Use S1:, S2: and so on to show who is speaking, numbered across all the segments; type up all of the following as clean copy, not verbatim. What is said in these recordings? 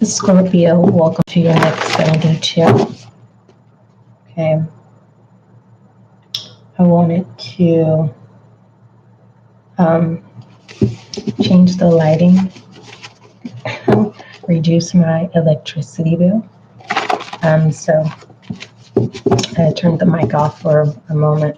S1: Scorpio, welcome to your next 72. Okay, I wanted to um, change the lighting, reduce my electricity bill. So I turned the mic off for a moment.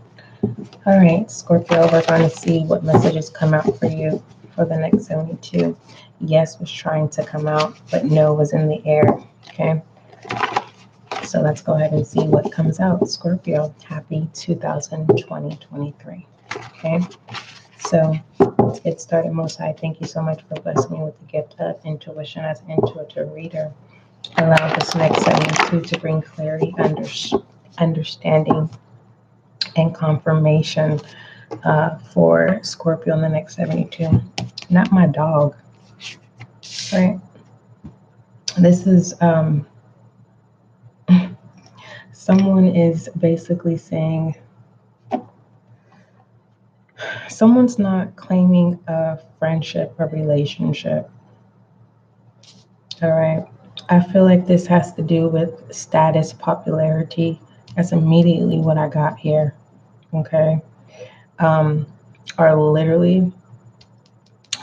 S1: All right, Scorpio, we're going to see what messages come out for you for the next 72. Yes was trying to come out, but no was in the air. Okay, so let's go ahead and see what comes out. Scorpio, happy 2020-23. Okay, so let's get started. Most High, thank you so much for blessing me with the gift of intuition as an intuitive reader. Allow this next 72 to bring clarity, understanding, and confirmation for Scorpio in the next 72. Not my dog, right? This is someone is basically saying someone's not claiming a friendship or relationship. All right. I feel like this has to do with status, popularity. That's immediately what I got here. Okay. Or literally,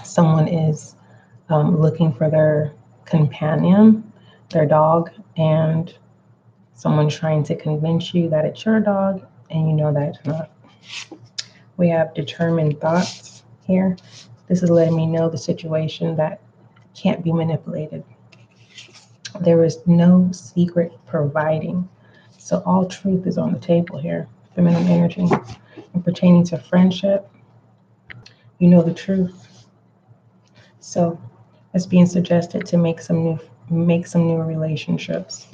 S1: someone is looking for their companion, their dog, and someone's trying to convince you that it's your dog, and you know that it's not. We have determined thoughts here. This is letting me know the situation that can't be manipulated. There is no secret providing. So all truth is on the table here, feminine energy. And pertaining to friendship, you know the truth. So it's being suggested to make some new relationships.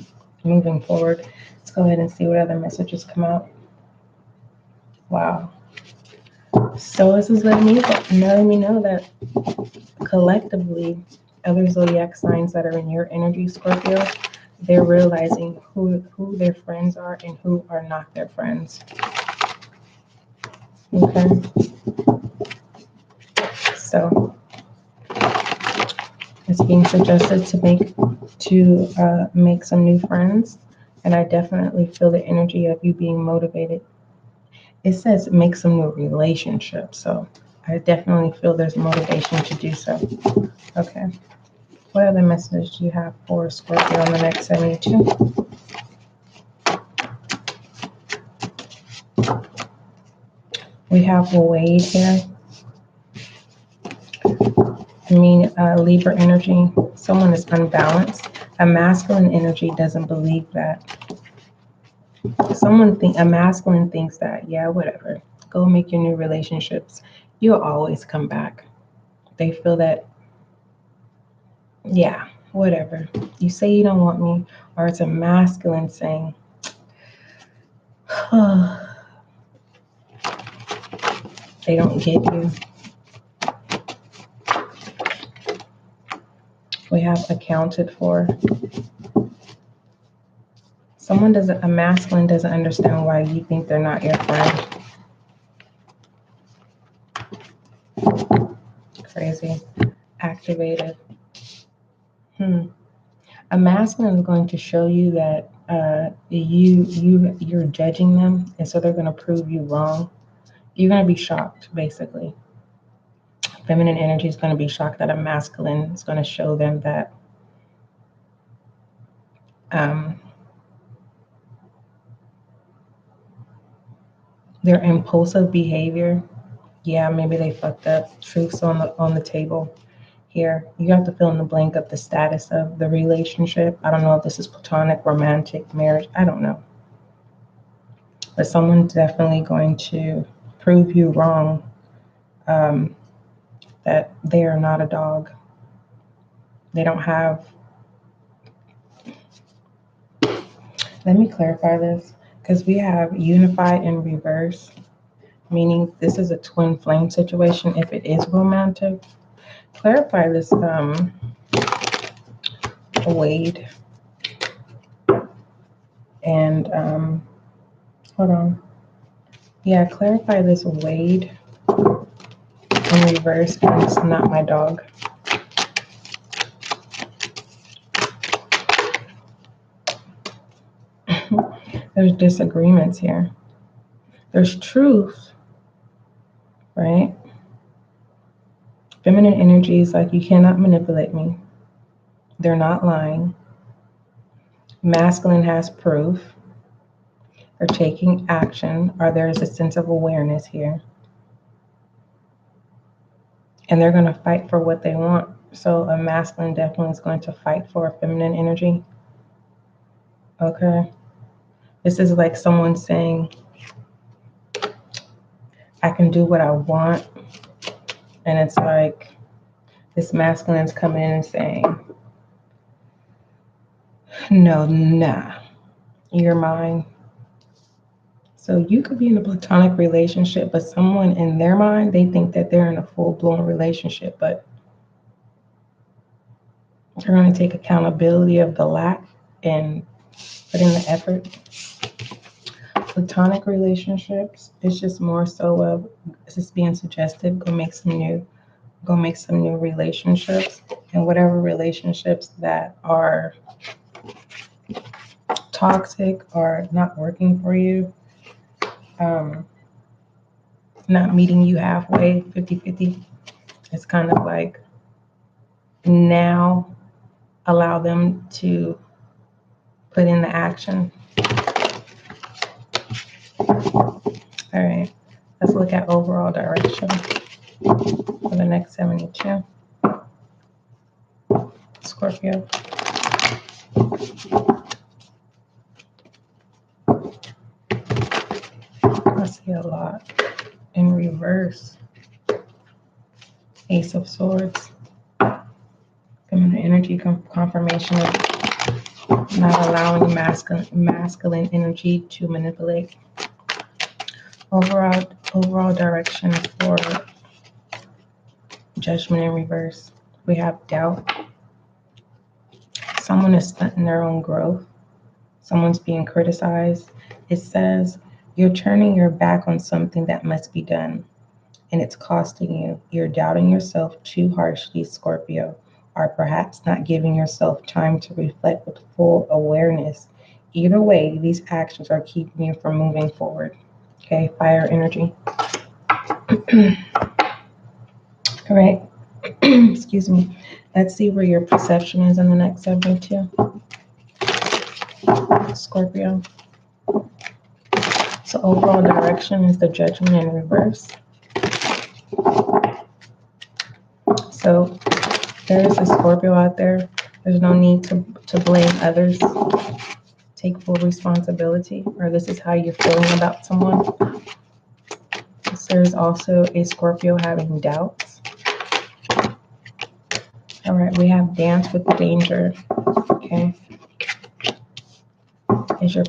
S1: Moving forward, let's go ahead and see what other messages come out. Wow. So this is letting me know that collectively, other zodiac signs that are in your energy, Scorpio, they're realizing who their friends are and who are not their friends. Okay. So it's being suggested to make some new friends, and I definitely feel the energy of you being motivated. It says make some new relationships, so I definitely feel there's motivation to do so. Okay. What other message do you have for Scorpio on the next 72? We have Wade here. Libra energy. Someone is unbalanced. A masculine energy doesn't believe that. A masculine thinks that, yeah, whatever. Go make your new relationships. You'll always come back. They feel that, yeah, whatever. You say you don't want me, or it's a masculine saying, they don't get you. We have accounted for. A masculine doesn't understand why you think they're not your friend. Crazy. Activated. A masculine is going to show you that you're judging them, and so they're going to prove you wrong. You're going to be shocked, basically. Feminine energy is going to be shocked that a masculine is going to show them that their impulsive behavior, yeah, maybe they fucked up. Truth's on the table here. You have to fill in the blank of the status of the relationship. I don't know if this is platonic, romantic, marriage. I don't know. But someone's definitely going to prove you wrong, that they are not a dog. They don't have. Let me clarify this, because we have unified in reverse, meaning this is a twin flame situation if it is romantic. Clarify this, Wade. And hold on. Yeah, clarify this Wade in reverse, and it's not my dog. There's disagreements here. There's truth, right? Feminine energy is like, you cannot manipulate me. They're not lying. Masculine has proof. They're taking action, or there's a sense of awareness here. And they're going to fight for what they want. So a masculine definitely is going to fight for a feminine energy. Okay. This is like someone saying, I can do what I want. And it's like this masculine's coming in and saying, no, nah, you're mine. So you could be in a platonic relationship, but someone in their mind, they think that they're in a full-blown relationship, but they're going to take accountability of the lack and put in the effort. Platonic relationships, it's just more so of just being suggestive, go make some new relationships, and whatever relationships that are toxic or not working for you, not meeting you halfway, 50-50, it's kind of like now allow them to put in the action. All right, let's look at overall direction for the next 72. Scorpio. I see a lot in reverse. Ace of Swords. Feminine energy confirmation of not allowing masculine energy to manipulate. Overall direction for Judgment in reverse. We have doubt. Someone is stunting their own growth. Someone's being criticized. It says you're turning your back on something that must be done, and it's costing you. You're doubting yourself too harshly, Scorpio, or perhaps not giving yourself time to reflect with full awareness. Either way, these actions are keeping you from moving forward. Okay, fire energy. All right. Excuse me. Let's see where your perception is in the next 72. Scorpio. So overall direction is the Judgment in reverse. So there is a Scorpio out there. There's no need to blame others. Take full responsibility, or this is how you're feeling about someone. There's also a Scorpio having doubts. All right, we have dance with danger. Okay. Is your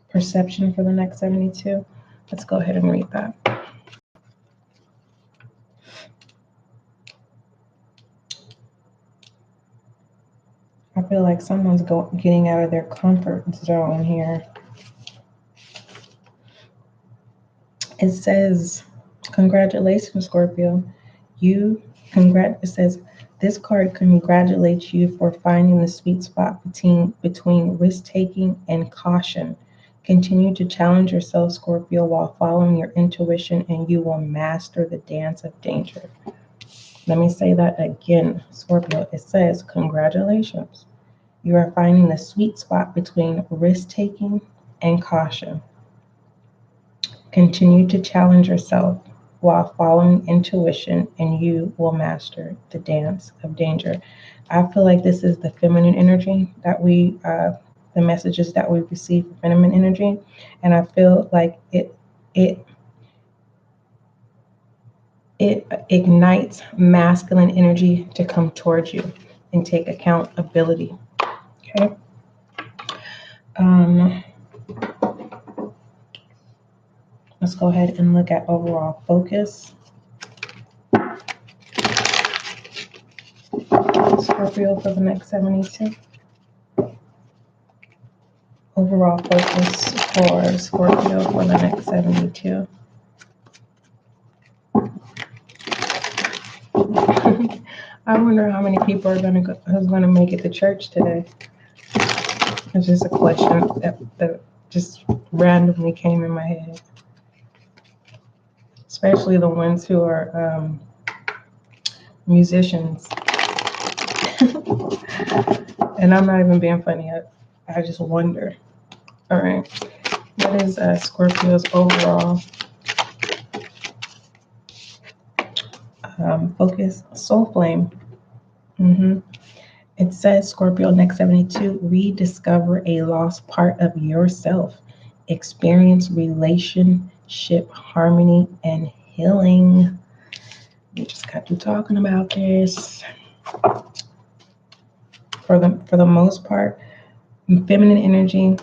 S1: perception for the next 72? Let's go ahead and read that. I feel like someone's getting out of their comfort zone here. It says, congratulations, Scorpio. It says, this card congratulates you for finding the sweet spot between risk-taking and caution. Continue to challenge yourself, Scorpio, while following your intuition, and you will master the dance of danger. Let me say that again, Scorpio. It says, congratulations. You are finding the sweet spot between risk-taking and caution. Continue to challenge yourself while following intuition, and you will master the dance of danger. I feel like this is the feminine energy that the messages that we receive from feminine energy, and I feel like it ignites masculine energy to come towards you and take accountability. Okay. Let's go ahead and look at overall focus. Scorpio for the next 72. Overall focus for Scorpio for the next 72. I wonder how many people who's going to make it to church today. It's just a question that just randomly came in my head, especially the ones who are musicians. And I'm not even being funny. I just wonder. All right. What is Scorpio's overall focus? Soul flame. It says Scorpio next 72, rediscover a lost part of yourself, experience relationship harmony and healing. We just got to talking about this. For the most part, feminine energy,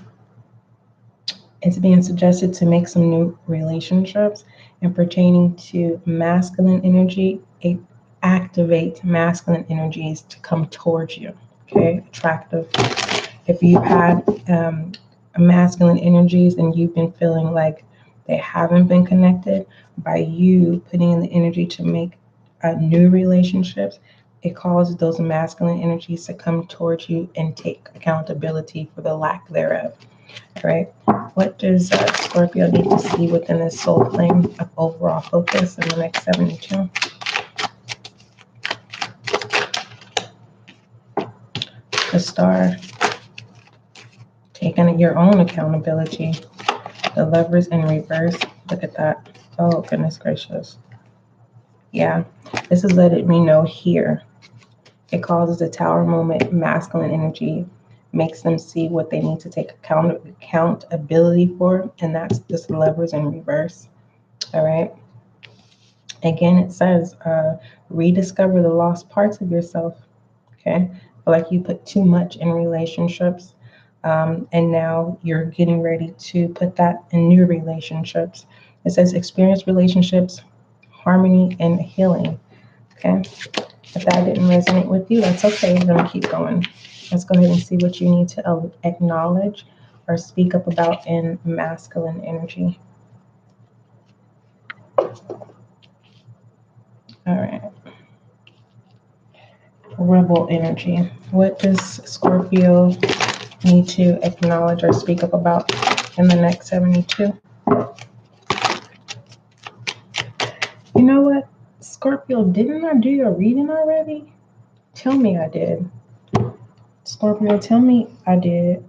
S1: it's being suggested to make some new relationships, and pertaining to masculine energy, it activates masculine energies to come towards you. Okay, attractive. If you had masculine energies and you've been feeling like they haven't been connected, by you putting in the energy to make new relationships, it causes those masculine energies to come towards you and take accountability for the lack thereof. All right. What does Scorpio need to see within this soul flame of overall focus in the next 72? The star, taking your own accountability. The lovers in reverse. Look at that. Oh, goodness gracious. Yeah, this is letting me know here. It causes the tower moment, masculine energy, makes them see what they need to take accountability for, and that's just lovers in reverse. All right. Again, it says rediscover the lost parts of yourself. Okay. Feel like you put too much in relationships, and now you're getting ready to put that in new relationships. It says experience relationships, harmony, and healing. Okay. If that didn't resonate with you, that's okay. We're going to keep going. Let's go ahead and see what you need to acknowledge or speak up about in masculine energy. All right. Rebel energy. What does Scorpio need to acknowledge or speak up about in the next 72? You know what? Scorpio, didn't I do your reading already? Tell me I did. Scorpio, tell me I did.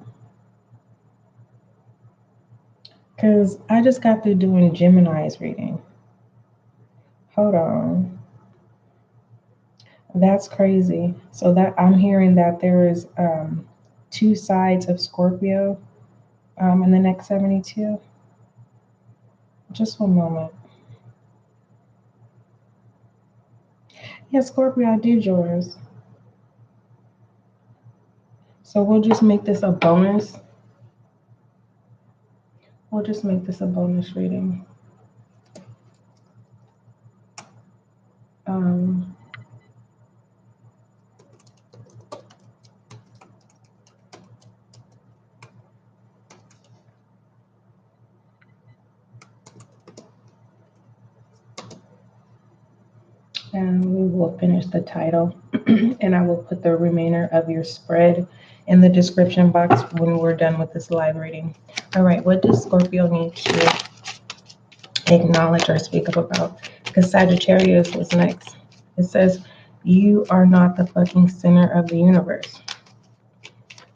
S1: Because I just got through doing Gemini's reading. Hold on. That's crazy. So that I'm hearing that there is two sides of Scorpio in the next 72. Just one moment. Yeah, Scorpio, I did yours. So we'll just make this a bonus. We'll just make this a bonus reading. And we will finish the title, and I will put the remainder of your spread in the description box when we're done with this live reading. All right, what does Scorpio need to acknowledge or speak up about? Because Sagittarius was next. It says, you are not the fucking center of the universe.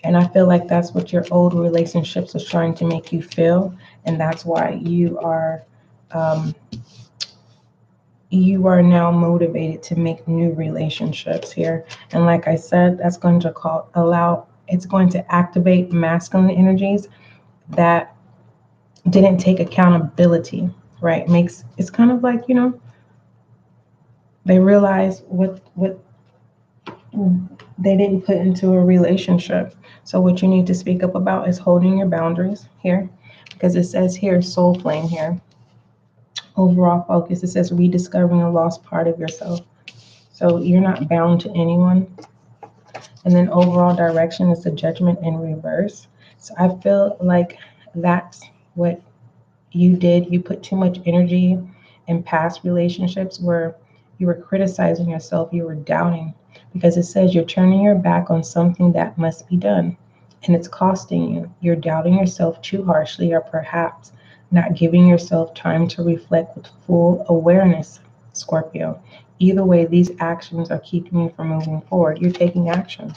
S1: And I feel like that's what your old relationships was trying to make you feel, and that's why you are now motivated to make new relationships here. And like I said, that's going to it's going to activate masculine energies that didn't take accountability, right? It's kind of like, they realize what they didn't put into a relationship. So what you need to speak up about is holding your boundaries here, because it says here, soul flame here. Overall focus, it says rediscovering a lost part of yourself. So you're not bound to anyone. And then overall direction is the judgment in reverse. So I feel like that's what you did. You put too much energy in past relationships where you were criticizing yourself, you were doubting, because it says you're turning your back on something that must be done. and it's costing you. You're doubting yourself too harshly, or perhaps not giving yourself time to reflect with full awareness, Scorpio. Either way, these actions are keeping you from moving forward. You're taking action.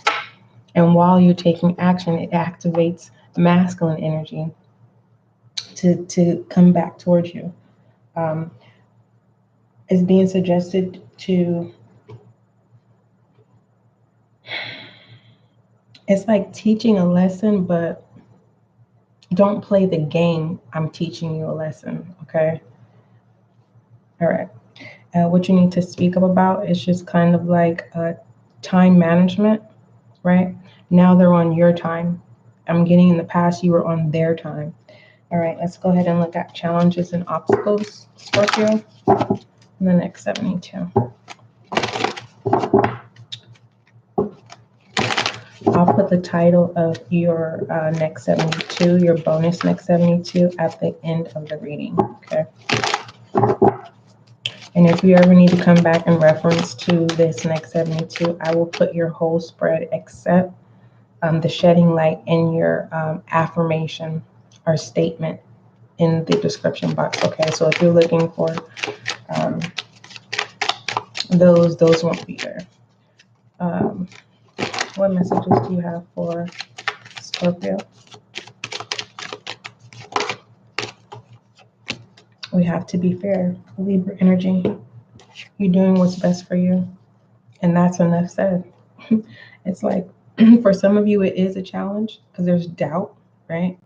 S1: And while you're taking action, it activates masculine energy to come back towards you. Um, it's being suggested to, it's like teaching a lesson, but don't play the game. I'm teaching you a lesson, okay? All right. What you need to speak up about is just kind of like time management, right? Now they're on your time. I'm getting in the past, you were on their time. All right, let's go ahead and look at challenges and obstacles, Scorpio, in the next 72. I'll put the title of your next 72, your bonus next 72, at the end of the reading, okay? And if you ever need to come back in reference to this next 72, I will put your whole spread except the shedding light in your affirmation or statement in the description box. Okay, so if you're looking for those won't be there. What messages do you have for Scorpio? We have to be fair. Libra energy. You're doing what's best for you. And that's enough said. It's like, for some of you, it is a challenge because there's doubt, right?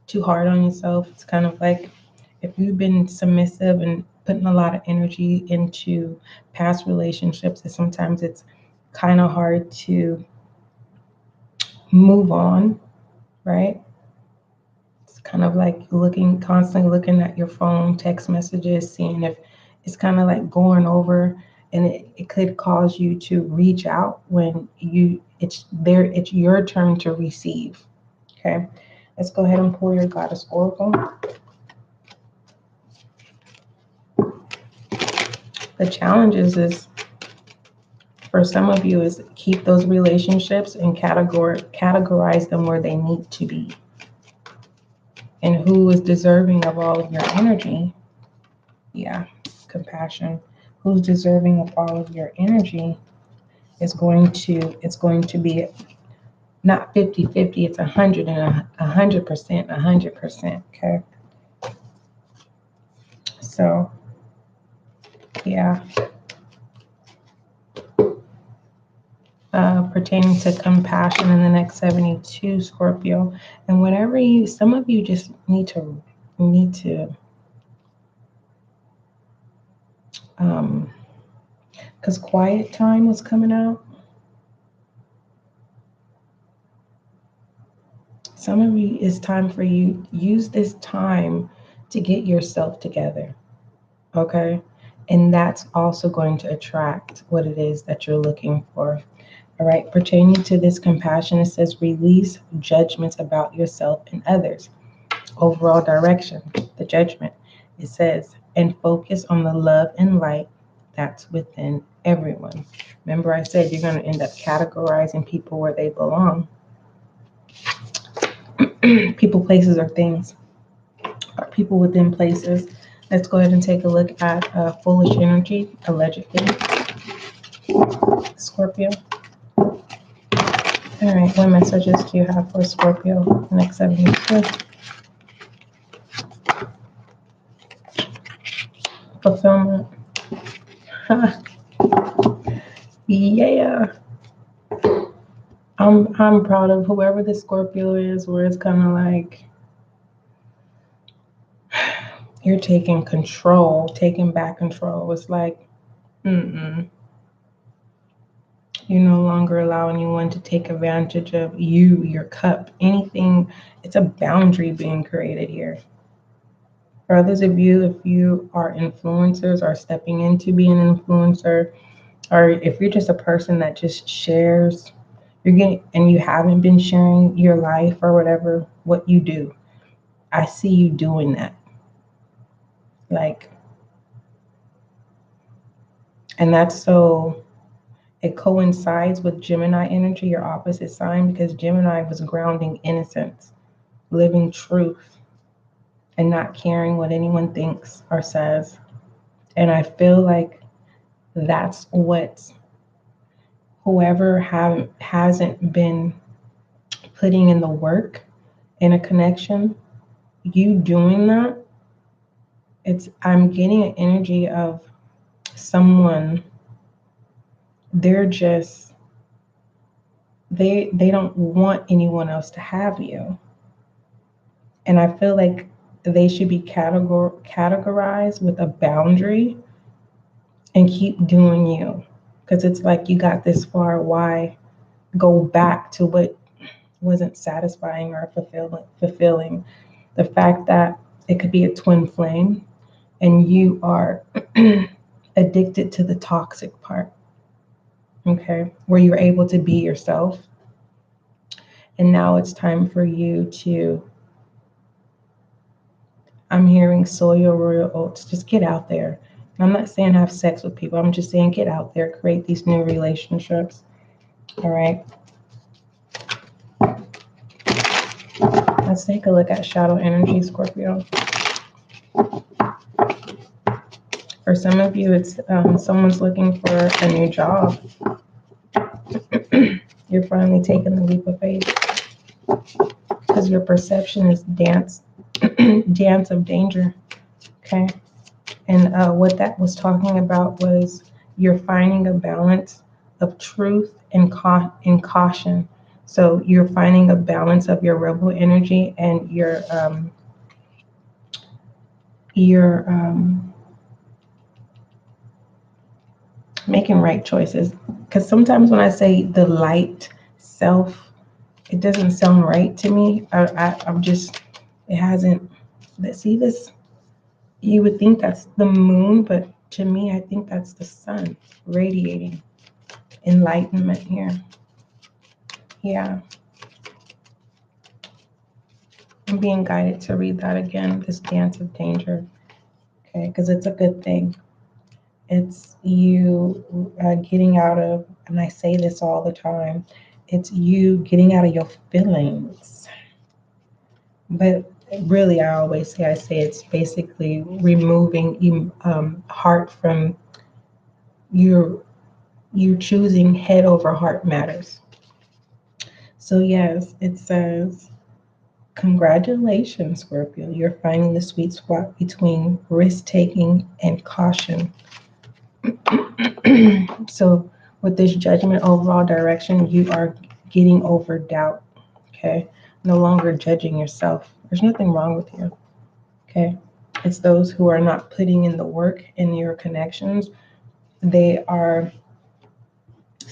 S1: Too hard on yourself. It's kind of like if you've been submissive and putting a lot of energy into past relationships, and sometimes it's kind of hard to move on, right? It's kind of like constantly looking at your phone, text messages, seeing if it's kind of like going over, and it could cause you to reach out when it's your turn to receive. Okay, let's go ahead and pull your goddess oracle. The challenges is, for some of you, is keep those relationships and categorize them where they need to be. And who is deserving of all of your energy? Yeah, compassion. Who's deserving of all of your energy it's going to be not 50-50, it's 100 and 100%, 100%, okay? So, yeah. Pertaining to compassion in the next 72, Scorpio. And whatever some of you just need to, because quiet time was coming out. Some of you, it's time for you, use this time to get yourself together, okay? And that's also going to attract what it is that you're looking for. All right, pertaining to this compassion, it says release judgments about yourself and others. Overall direction, the judgment, it says, and focus on the love and light that's within everyone. Remember I said you're going to end up categorizing people where they belong. People, places, or things, or people within places. Let's go ahead and take a look at foolish energy, allegedly. Scorpio. All right, what messages do you have for Scorpio? Next 72. Fulfillment. Yeah. I'm proud of whoever the Scorpio is, where it's kind of like you're taking back control. It's like, you're no longer allowing anyone to take advantage of you, your cup, anything. It's a boundary being created here. For others of you, if you are influencers or stepping into being an influencer, or if you're just a person that just shares, and you haven't been sharing your life or whatever, what you do, I see you doing that. Like, and that's so, It coincides with Gemini energy, your opposite sign, because Gemini was grounding innocence, living truth, and not caring what anyone thinks or says. And I feel like that's what whoever hasn't been putting in the work in a connection, you doing that, I'm getting an energy of someone, they're just they don't want anyone else to have you. And I feel like they should be categorized with a boundary and keep doing you. Because it's like you got this far, why go back to what wasn't satisfying or fulfilling? The fact that it could be a twin flame and you are addicted to the toxic part, okay, where you're able to be yourself. And now it's time for you to, I'm hearing soil your royal oats, just get out there. I'm not saying have sex with people. I'm just saying get out there, create these new relationships. All right. Let's take a look at shadow energy, Scorpio. For some of you, it's someone's looking for a new job. You're finally taking the leap of faith because your perception is dance of danger. Okay. And what that was talking about was you're finding a balance of truth and caution. So you're finding a balance of your rebel energy and your making right choices. Because sometimes when I say the light self, it doesn't sound right to me. I'm just, it hasn't, see this, you would think that's the moon, but to me, I think that's the sun radiating enlightenment here. Yeah. I'm being guided to read that again, this dance of danger. Okay, because it's a good thing. It's you getting out of, and I say this all the time, it's you getting out of your feelings. But really, I say it's basically removing heart from you choosing head over heart matters. So yes, it says, congratulations, Scorpio. You're finding the sweet spot between risk-taking and caution. So with this judgment overall direction, you are getting over doubt, okay? No longer judging yourself. There's nothing wrong with you, okay? It's those who are not putting in the work in your connections. It's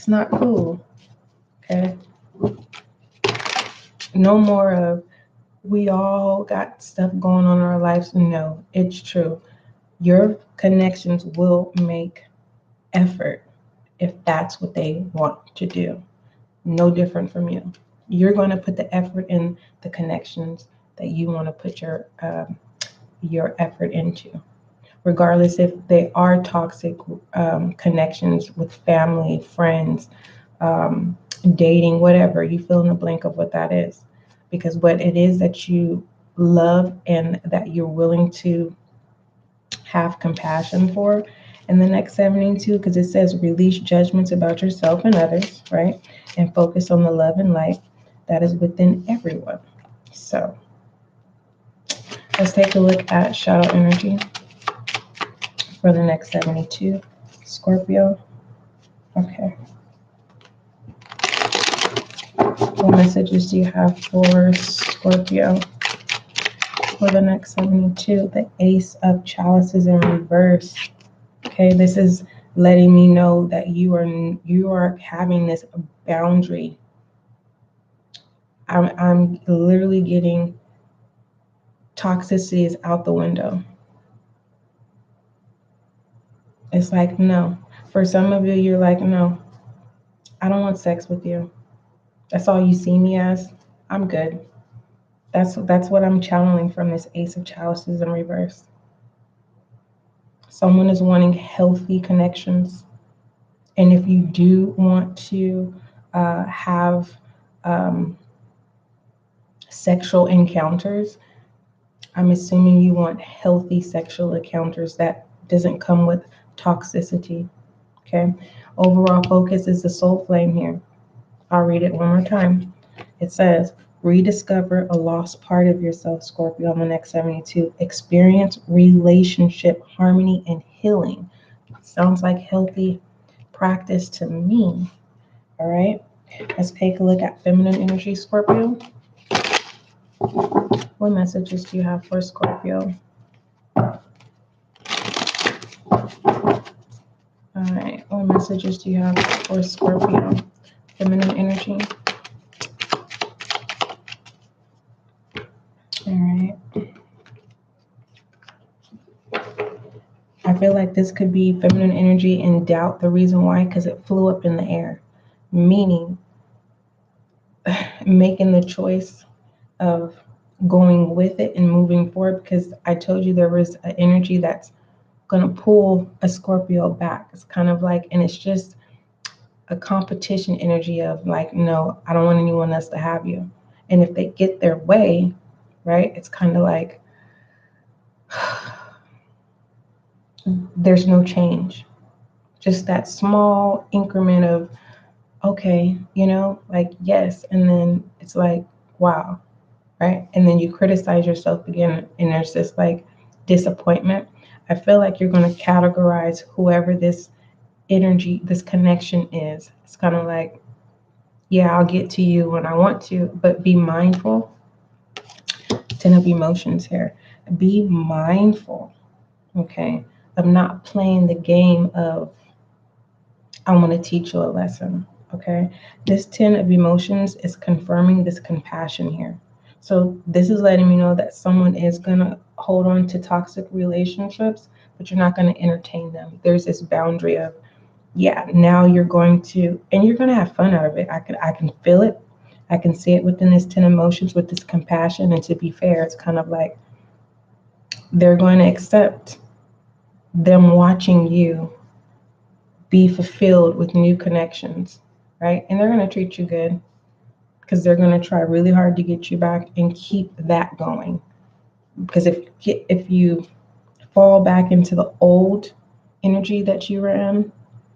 S1: not cool, okay? No more of, we all got stuff going on in our lives. No, it's true. Your connections will make effort if that's what they want to do. No different from you. You're going to put the effort in the connections that you want to put your effort into, regardless if they are toxic connections with family, friends, dating, whatever. You fill in the blank of what that is, because what it is that you love and that you're willing to have compassion for in the next 72, because it says release judgments about yourself and others, right? And focus on the love and light that is within everyone. So let's take a look at shadow energy for the next 72, Scorpio. Okay. What messages do you have for Scorpio for the next 72? The Ace of Chalices in reverse. Okay, this is letting me know that you are having this boundary. I'm literally getting toxicity is out the window. It's like, no. For some of you, you're like, no, I don't want sex with you. That's all you see me as. I'm good. That's what I'm channeling from this Ace of Chalices in reverse. Someone is wanting healthy connections And if you do want to have sexual encounters, I'm assuming you want healthy sexual encounters that doesn't come with toxicity. Okay. Overall focus is the soul flame here. I'll read it one more time. It says, rediscover a lost part of yourself, Scorpio, on the next 72. Experience relationship harmony and healing. Sounds like healthy practice to me. All right. Let's take a look at feminine energy, Scorpio. What messages do you have for Scorpio? All right. What messages do you have for Scorpio? Feminine energy. All right. I feel like this could be feminine energy in doubt. The reason why, because it flew up in the air, meaning making the choice of going with it and moving forward. Because I told you there was an energy that's going to pull a Scorpio back. It's kind of like, and it's just a competition energy of like, no, I don't want anyone else to have you. And if they get their way, right, it's kind of like, there's no change. Just that small increment of, okay, like, yes. And then it's like, wow, right? And then you criticize yourself again, and there's this like disappointment. I feel like you're going to categorize whoever this energy, this connection is. It's kind of like, yeah, I'll get to you when I want to, but be mindful. Ten of emotions here. Be mindful, okay, of not playing the game of, I want to teach you a lesson, okay? This 10 of emotions is confirming this compassion here. So this is letting me know that someone is going to hold on to toxic relationships, but you're not going to entertain them. There's this boundary of, yeah, now you're going to, and you're going to have fun out of it. I can feel it. I can see it within this 10 emotions with this compassion. And to be fair, it's kind of like they're going to accept them watching you be fulfilled with new connections, right? And they're going to treat you good because they're going to try really hard to get you back and keep that going. Because if you fall back into the old energy that you were in,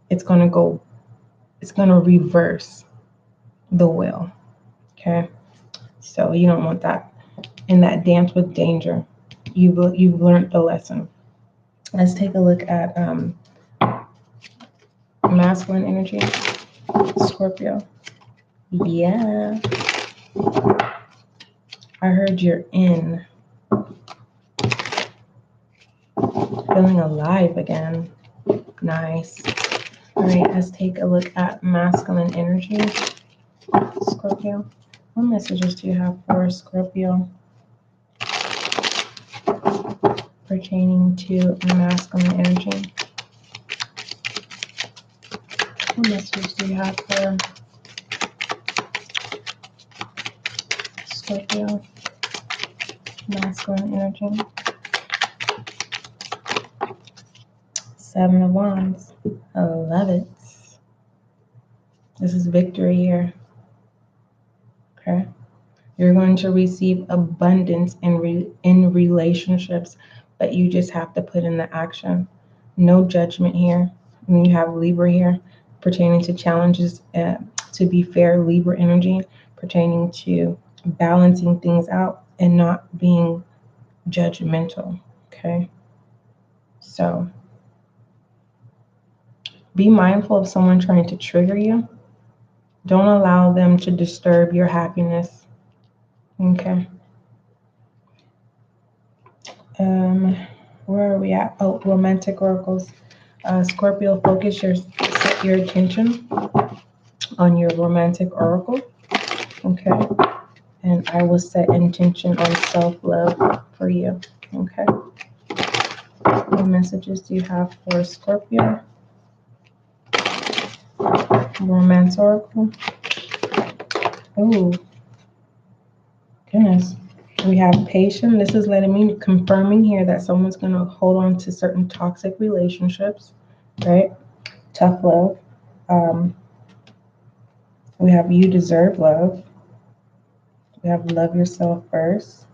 S1: it's going to reverse the will, okay? So you don't want that. In that dance with danger, you've learned the lesson. Let's take a look at masculine energy, Scorpio. Yeah. I heard you're in. Feeling alive again. Nice. All right, let's take a look at masculine energy, Scorpio. What messages do you have for Scorpio pertaining to masculine energy? What messages do you have for Scorpio masculine energy? 7 of Wands. I love it. This is victory here. Okay. You're going to receive abundance in relationships, but you just have to put in the action. No judgment here. And you have Libra here pertaining to challenges. To be fair, Libra energy pertaining to balancing things out and not being judgmental. Okay. So be mindful of someone trying to trigger you. Don't allow them to disturb your happiness. Okay. Where are we at? Oh, romantic oracles. Scorpio, set your attention on your romantic oracle. Okay. And I will set intention on self-love for you. Okay. What messages do you have for Scorpio? Romance oracle. Oh, goodness. We have patience. This is letting me confirming here that someone's going to hold on to certain toxic relationships, right? Tough love. We have you deserve love. We have love yourself first.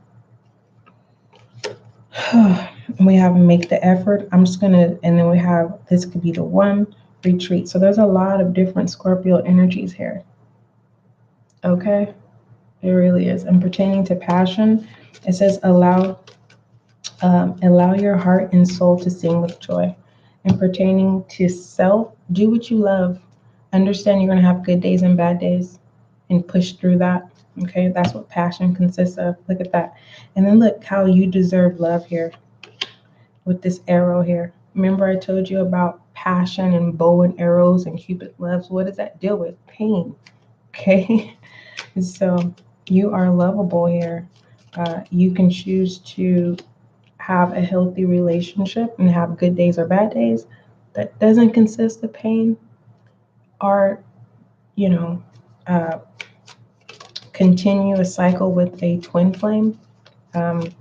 S1: We have make the effort. I'm just gonna, and then we have this could be the one, retreat. So there's a lot of different Scorpio energies here. Okay, it really is. And pertaining to passion, it says allow your heart and soul to sing with joy. And pertaining to self, do what you love. Understand you're gonna have good days and bad days, and push through that. Okay, that's what passion consists of. Look at that. And then look how you deserve love here with this arrow here. Remember I told you about passion and bow and arrows and Cupid loves. What does that deal with? Pain. Okay. So you are lovable here. You can choose to have a healthy relationship and have good days or bad days that doesn't consist of pain, or, you know, uh, continue a cycle with a twin flame. And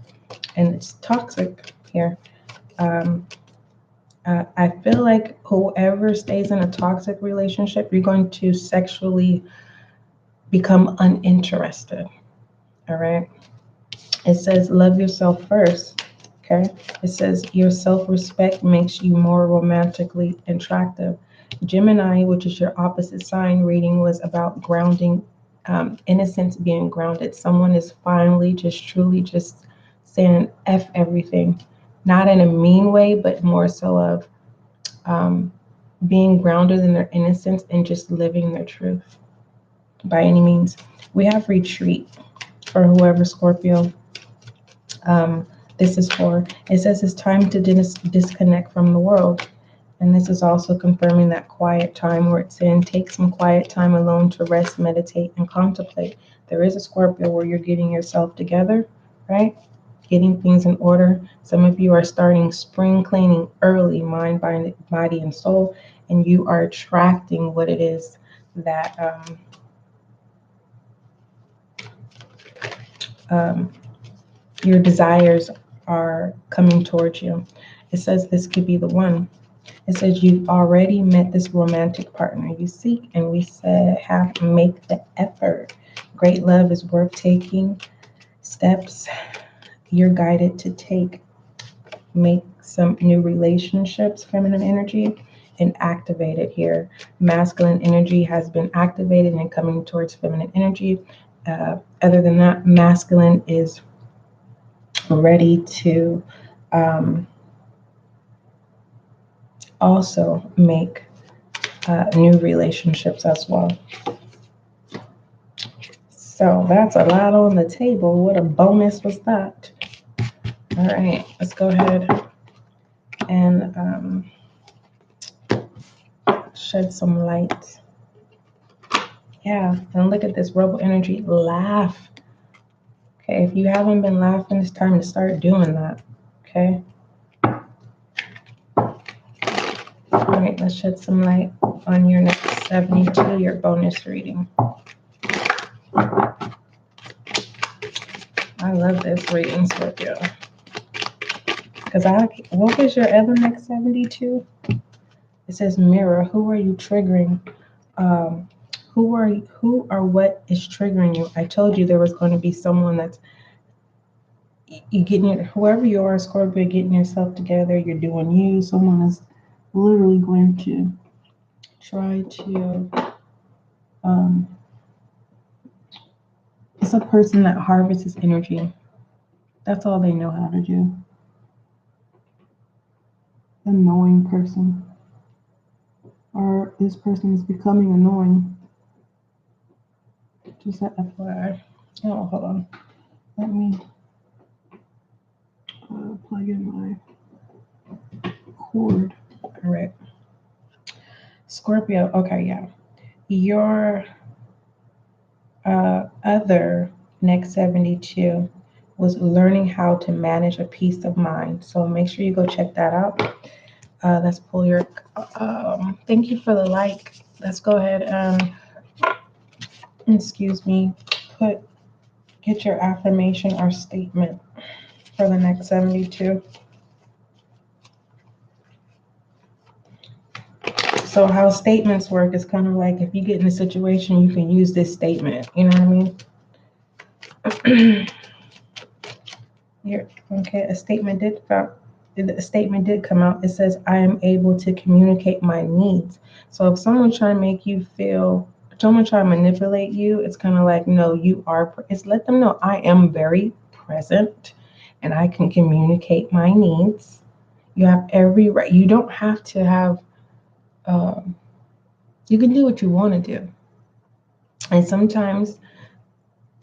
S1: it's toxic here. I feel like whoever stays in a toxic relationship, you're going to sexually become uninterested. All right. It says love yourself first. Okay. It says your self-respect makes you more romantically attractive. Gemini, which is your opposite sign reading, was about grounding, innocence being grounded. Someone is finally just truly just saying F everything, not in a mean way, but more so of being grounded in their innocence and just living their truth by any means. We have retreat for whoever Scorpio this is for. It says it's time to disconnect from the world. And this is also confirming that quiet time where it's saying take some quiet time alone to rest, meditate, and contemplate. There is a Scorpio where you're getting yourself together, right? Getting things in order. Some of you are starting spring cleaning early, mind, body, and soul, and you are attracting what it is that your desires are coming towards you. It says this could be the one. It says you've already met this romantic partner you seek, and we said have make the effort. Great love is worth taking steps. You're guided to take, make some new relationships, feminine energy, and activate it here. Masculine energy has been activated and coming towards feminine energy. Other than that, masculine is ready to also make new relationships as well. So that's a lot on the table. What a bonus was that. All right, let's go ahead and shed some light. Yeah, and look at this rebel energy. Laugh. Okay, if you haven't been laughing, it's time to start doing that. Okay. All right, let's shed some light on your next 72, your bonus reading. I love this reading, Scorpio. Because what was your other next 72? It says mirror. Who are you triggering? Who or what is triggering you? I told you there was going to be someone that's you getting whoever you are, Scorpio, getting yourself together. You're doing you. Someone is literally going to try to. It's a person that harvests energy. That's all they know how to do. Annoying person. Or this person is becoming annoying. Just that FYI. Oh, hold on. Let me plug in my cord. All right. Scorpio. Okay, yeah. Your other next 72 was learning how to manage a peace of mind. So make sure you go check that out. Let's pull your. Thank you for the like. Let's go ahead and. Excuse me. Get your affirmation or statement for the next 72. So how statements work is kind of like if you get in a situation, you can use this statement. You know what I mean? Here, okay, a statement did come out. It says, I am able to communicate my needs. So if someone's trying to make you feel, someone trying to manipulate you, it's kind of like, no, you are, it's let them know I am very present and I can communicate my needs. You have every right. You don't have to have, you can do what you want to do. And sometimes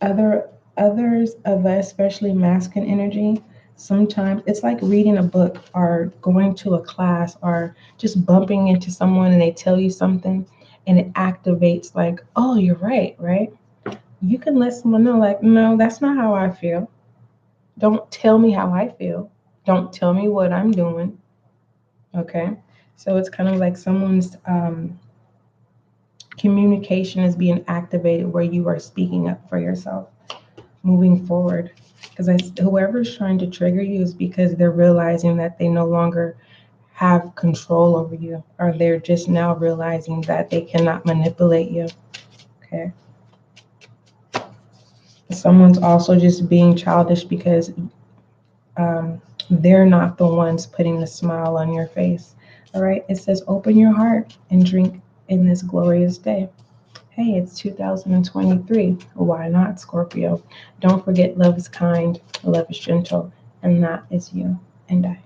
S1: others of us, especially masculine energy, sometimes it's like reading a book or going to a class or just bumping into someone and they tell you something and it activates like, oh, you're right, right? You can let someone know, like, no, that's not how I feel. Don't tell me how I feel. Don't tell me what I'm doing. Okay. So it's kind of like someone's communication is being activated where you are speaking up for yourself moving forward. Because whoever's trying to trigger you is because they're realizing that they no longer have control over you, or they're just now realizing that they cannot manipulate you. Okay. Someone's also just being childish because they're not the ones putting the smile on your face. All right. It says, open your heart and drink in this glorious day. Hey, it's 2023. Why not, Scorpio? Don't forget, love is kind, love is gentle, and that is you and I.